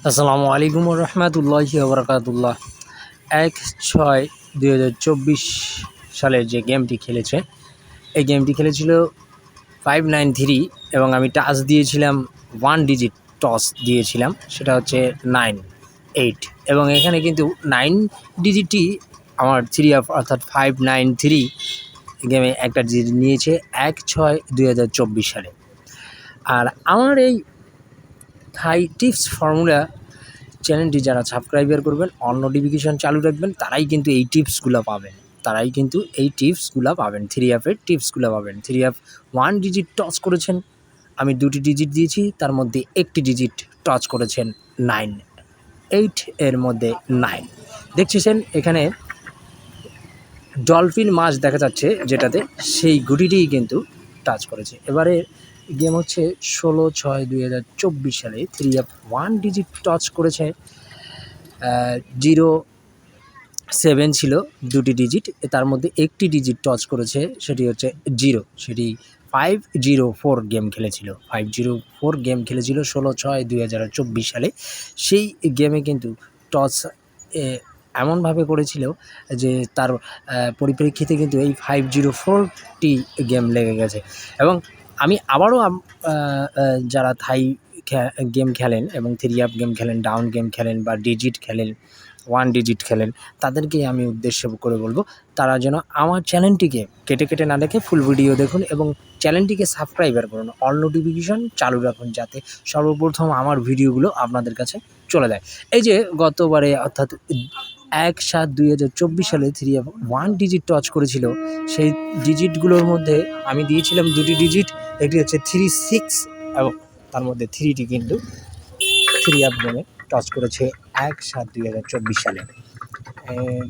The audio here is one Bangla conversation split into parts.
আসসালামু আলাইকুম রহমতুল্লাহি ওবরাকাতুল্লাহ। 1/6/2024 সালের যে গেমটি খেলেছে, এই গেমটি খেলেছিল 593 এবং আমি টাচ দিয়েছিলাম 1 ডিজিট টস দিয়েছিলাম, সেটা হচ্ছে 98 এবং এখানে কিন্তু 9 ডিজিটটি আমার 3 অর্থাৎ 593 গেমে একটা ডিজিট নিয়েছে 1/6/2024 সালে। আর আমার এই থাই টিপস ফর্মুলা চ্যানেলটি যারা সাবস্ক্রাইবার করবেন, অন নোটিফিকেশান চালু রাখবেন, তারাই কিন্তু এই টিপসগুলো পাবেন। থ্রি অ্যাপের টিপসগুলো পাবেন। থ্রি অ্যাপ 1 ডিজিট টচ করেছেন, আমি 2টি ডিজিট দিয়েছি, তার মধ্যে একটি ডিজিট টচ করেছেন 9, 8 এর মধ্যে 9 দেখছেন। এখানে ডলফিন মাছ দেখা যাচ্ছে যেটাতে, সেই গুটিটিই কিন্তু টাচ করেছে। এবারে গেম হচ্ছে 16/6/2024 সালে। থ্রি অ্যাপ 1 ডিজিট টচ করেছে, 07 ছিল 2টি ডিজিট, তার মধ্যে একটি ডিজিট টচ করেছে, সেটি হচ্ছে 0, সেটি 504 গেম খেলেছিল। 504 গেম খেলেছিল 16/6/2024 সালে। সেই গেমে কিন্তু টচ এমনভাবে করেছিল যে তার পরিপ্রেক্ষিতে কিন্তু এই 504টি গেম লেগে গেছে। এবং আমি আবারও যারা থাই গেম খেলেন এবং থ্রি অ্যাপ গেম খেলেন, ডাউন গেম খেলেন বা ডিজিট খেলেন, 1 ডিজিট খেলেন, তাদেরকে আমি উদ্দেশ্য করে বলবো তারা যেন আমার চ্যানেলটিকে কেটে না দেখে ফুল ভিডিও দেখুন এবং চ্যানেলটিকে সাবস্ক্রাইবার করুন, অল নোটিফিকেশন চালু রাখুন, যাতে সর্বপ্রথম আমার ভিডিওগুলো আপনাদের কাছে চলে যায়। এই যে গতবারে অর্থাৎ 1/7/2024 সালে থ্রি অ্যাপ 1 ডিজিট টচ করেছিল, সেই ডিজিটগুলোর মধ্যে আমি দিয়েছিলাম 2টি ডিজিট, একটি হচ্ছে 36 এবং তার মধ্যে 3টি কিন্তু থ্রি অ্যাপ গেমে টচ করেছে 1/7/2024 সালে।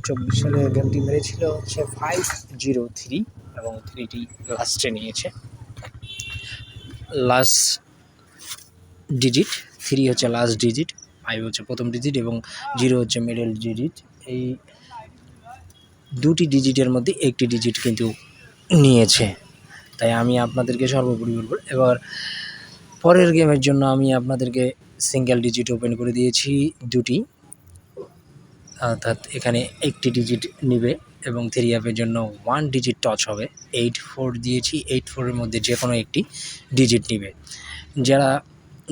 24 সালে গেমটি মেরেছিল হচ্ছে 503 এবং 3টি লাস্টে নিয়েছে। লাস্ট ডিজিট 3 হচ্ছে লাস্ট ডিজিট, 5 হচ্ছে প্রথম ডিজিট এবং 0 হচ্ছে মিডল ডিজিট। এই 2টি ডিজিটের মধ্যে একটি ডিজিট কিন্তু নিয়েছে। তাই আমি আপনাদেরকে সর্বোপরি বলব, এবার পরের গেমের জন্য আমি আপনাদেরকে সিঙ্গেল ডিজিট ওপেন করে দিয়েছি 2টি, অর্থাৎ এখানে একটি ডিজিট নিবে এবং থ্রি অ্যাপের জন্য 1 ডিজিট টচ হবে। 84 দিয়েছি, 84-এর মধ্যে যে কোনো একটি ডিজিট নিবে।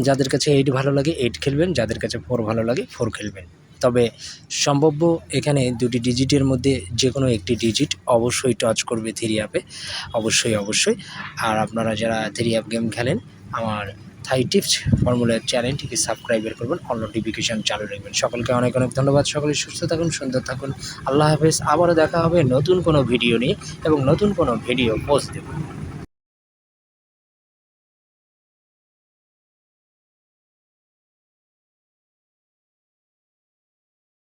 যাদের কাছে 8 ভালো লাগে 8 খেলবেন, যাদের কাছে 4 ভালো লাগে 4 খেলবেন। তবে সম্ভাব্য এখানে 2টি ডিজিটের মধ্যে যে কোনো একটি ডিজিট অবশ্যই টচ করবে থ্রি অ্যাপে, অবশ্যই। আর আপনারা যারা থ্রি অ্যাপ গেম খেলেন, আমার থাই টিপস ফর্মুলার চ্যানেলটিকে সাবস্ক্রাইবার করবেন, অল নোটিফিকেশান চালু রাখবেন। সকলকে অনেক ধন্যবাদ। সকলে সুস্থ থাকুন, সুন্দর থাকুন। আল্লাহ হাফেজ। আবারও দেখা হবে নতুন কোনো ভিডিও নিয়ে এবং নতুন কোনো ভিডিও পোস্ট দেব।